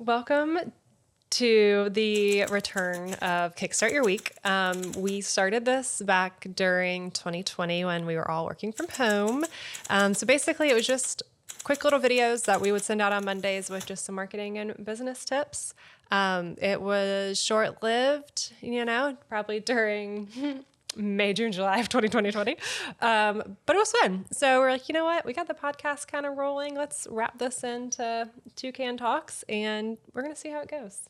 Welcome to the return of Kickstart Your Week. We started this back during 2020 when we were all working from home. So basically it was just quick little videos that we would send out on Mondays with just some marketing and business tips. It was short-lived, probably during May, June, July of 2020. But it was fun. So we're like, you know what? We got the podcast kind of rolling. Let's wrap this into Toucan Talks and we're going to see how it goes.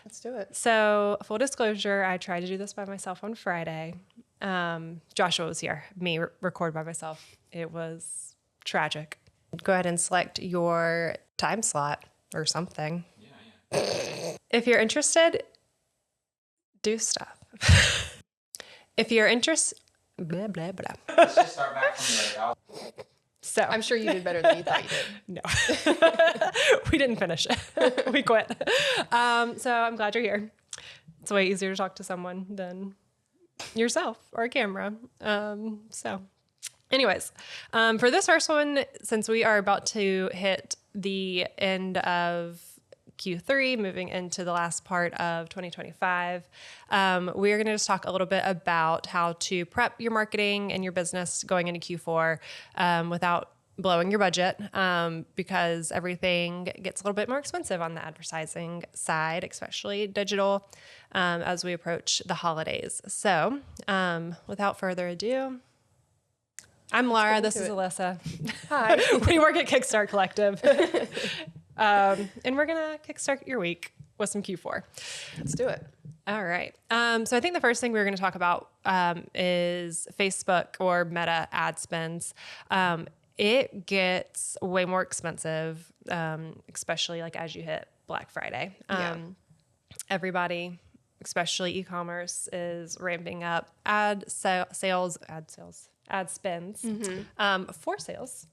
Let's do it. So full disclosure, I tried to do this by myself on Friday. Joshua was here, me record by myself. It was tragic. Go ahead and select your time slot or something. Yeah. If you're interested, do stuff. If you're interested, blah, blah, blah. Let's just start back from the So I'm sure you did better than you thought you did. No, we didn't finish it. We quit. So I'm glad you're here. It's way easier to talk to someone than yourself or a camera. Anyways, for this first one, since we are about to hit the end of Q3, moving into the last part of 2025, we're going to just talk a little bit about how to prep your marketing and your business going into Q4 without blowing your budget, because everything gets a little bit more expensive on the advertising side, especially digital, as we approach the holidays. So without further ado, I'm Laura. This is Alyssa. Hi. We work at Kickstart Collective. And we're going to kickstart your week with some Q4. Let's do it. All right. So I think the first thing we're going to talk about is Facebook or Meta ad spends. It gets way more expensive, especially like as you hit Black Friday. Everybody, especially e-commerce, is ramping up ad spends for sales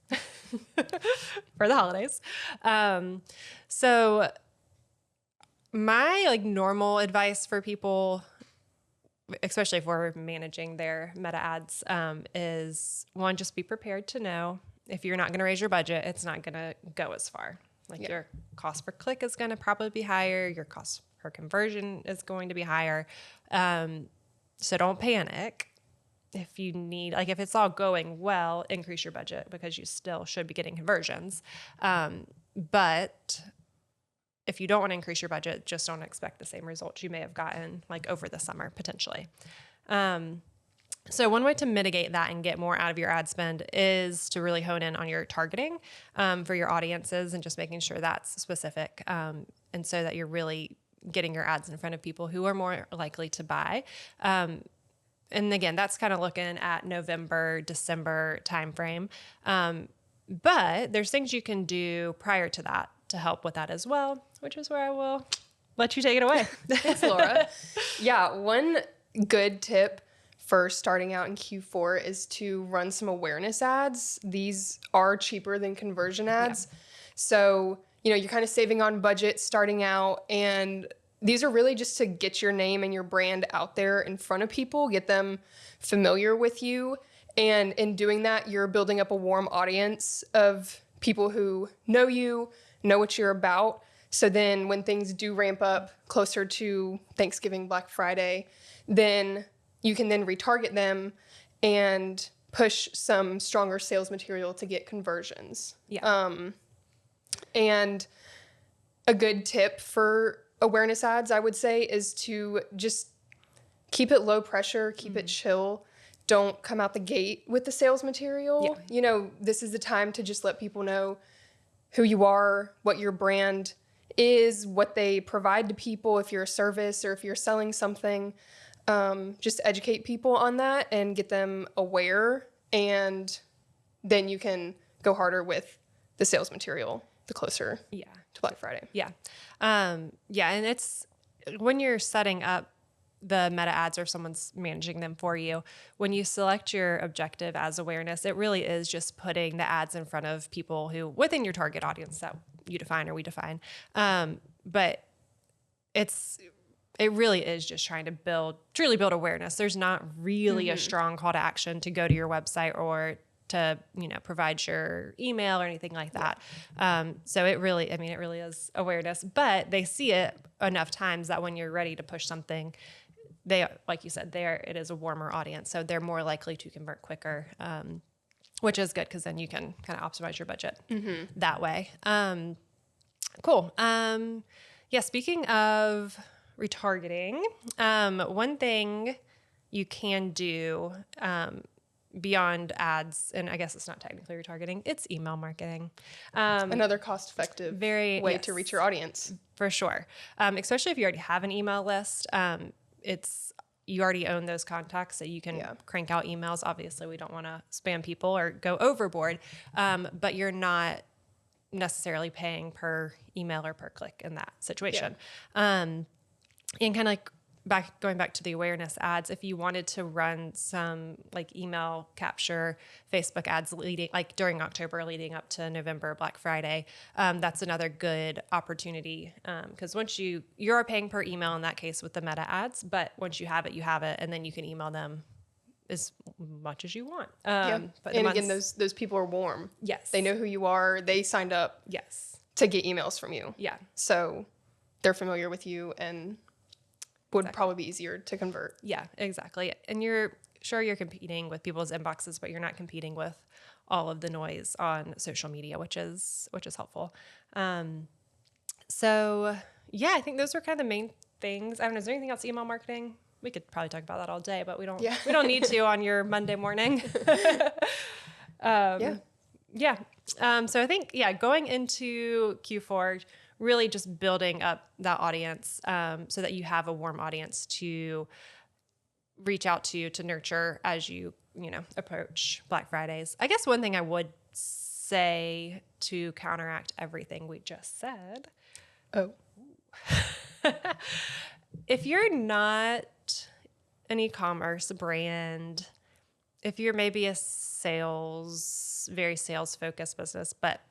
for the holidays. So my normal advice for people, especially if we're managing their Meta ads, is one, just be prepared to know if you're not going to raise your budget, it's not going to go as far. Your cost per click is going to probably be higher. Your cost per conversion is going to be higher. So don't panic. If you need, if it's all going well, increase your budget because you still should be getting conversions. But if you don't want to increase your budget, just don't expect the same results you may have gotten over the summer potentially. So one way to mitigate that and get more out of your ad spend is to really hone in on your targeting for your audiences and just making sure that's specific. And so that you're really getting your ads in front of people who are more likely to buy. And again, that's kind of looking at November, December timeframe. But there's things you can do prior to that to help with that as well, which is where I will let you take it away. Thanks, Laura. Yeah, one good tip for starting out in Q4 is to run some awareness ads. These are cheaper than conversion ads. Yeah. So, you're kind of saving on budget starting out, and these are really just to get your name and your brand out there in front of people, get them familiar with you. And in doing that, you're building up a warm audience of people who know you, know what you're about. So then when things do ramp up closer to Thanksgiving, Black Friday, then you can then retarget them and push some stronger sales material to get conversions. Yeah. And a good tip for awareness ads, I would say, is to just keep it low pressure, keep it chill. Don't come out the gate with the sales material. Yeah. This is the time to just let people know who you are, what your brand is, what they provide to people, if you're a service or if you're selling something. Just educate people on that and get them aware, and then you can go harder with the sales material the closer to Black Friday. Yeah. And it's when you're setting up the Meta ads or someone's managing them for you, when you select your objective as awareness, it really is just putting the ads in front of people who within your target audience that you define or we define. But it really is just trying to truly build awareness. There's not really a strong call to action to go to your website or to, provide your email or anything like that. So it really is awareness, but they see it enough times that when you're ready to push something, like you said, it is a warmer audience. So they're more likely to convert quicker, which is good because then you can kind of optimize your budget that way. Cool. Speaking of retargeting, one thing you can do beyond ads, and I guess it's not technically retargeting, it's email marketing. Another cost-effective way to reach your audience. For sure. Especially if you already have an email list. You already own those contacts, so you can crank out emails. Obviously, we don't want to spam people or go overboard, but you're not necessarily paying per email or per click in that situation. And kind of like going back to the awareness ads, if you wanted to run some like email capture Facebook ads during October leading up to November Black Friday, that's another good opportunity. Because once you are paying per email in that case with the meta ads, but once you have it, and then you can email them as much as you want. But again, those people are warm. Yes. They know who you are. They signed up to get emails from you. Yeah. So they're familiar with you and would probably be easier to convert. Yeah, exactly. And you're competing with people's inboxes, but you're not competing with all of the noise on social media, which is helpful. So yeah, I think those were kind of the main things. I don't know, is there anything else email marketing? We could probably talk about that all day, but we don't need to on your Monday morning. So I think, going into Q4, really just building up that audience so that you have a warm audience to reach out to nurture as you approach Black Fridays. I guess one thing I would say to counteract everything we just said. Oh. If you're not an e-commerce brand, if you're maybe a very sales focused business, but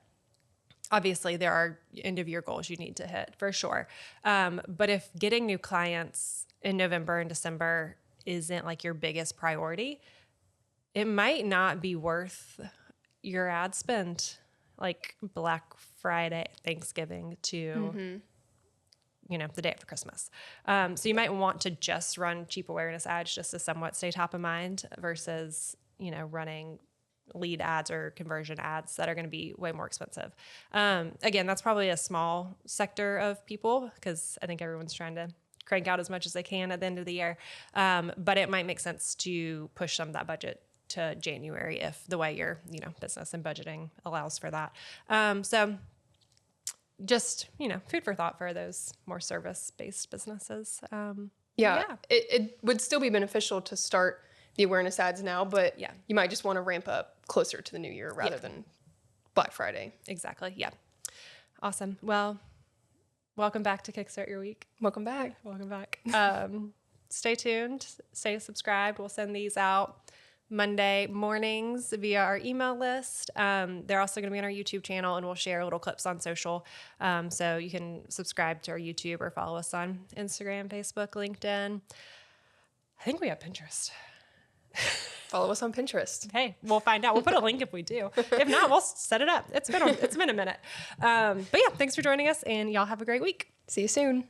obviously there are end of year goals you need to hit for sure. But if getting new clients in November and December isn't like your biggest priority, it might not be worth your ad spend, like Black Friday, Thanksgiving to the day after Christmas. So you might want to just run cheap awareness ads just to somewhat stay top of mind versus, running lead ads or conversion ads that are going to be way more expensive. Again, that's probably a small sector of people because I think everyone's trying to crank out as much as they can at the end of the year. But it might make sense to push some of that budget to January if the way your, business and budgeting allows for that. So just, food for thought for those more service-based businesses. It would still be beneficial to start the awareness ads now, but you might just want to ramp up closer to the new year rather than Black Friday. Exactly. Yeah. Awesome. Well, welcome back to Kickstart Your Week. Welcome back. Stay tuned. Stay subscribed. We'll send these out Monday mornings via our email list. They're also going to be on our YouTube channel, and we'll share little clips on social. So you can subscribe to our YouTube or follow us on Instagram, Facebook, LinkedIn. I think we have Pinterest. Follow us on Pinterest. Hey, we'll find out. We'll put a link if we do. If not, we'll set it up. It's been a minute. But yeah, thanks for joining us, and y'all have a great week. See you soon.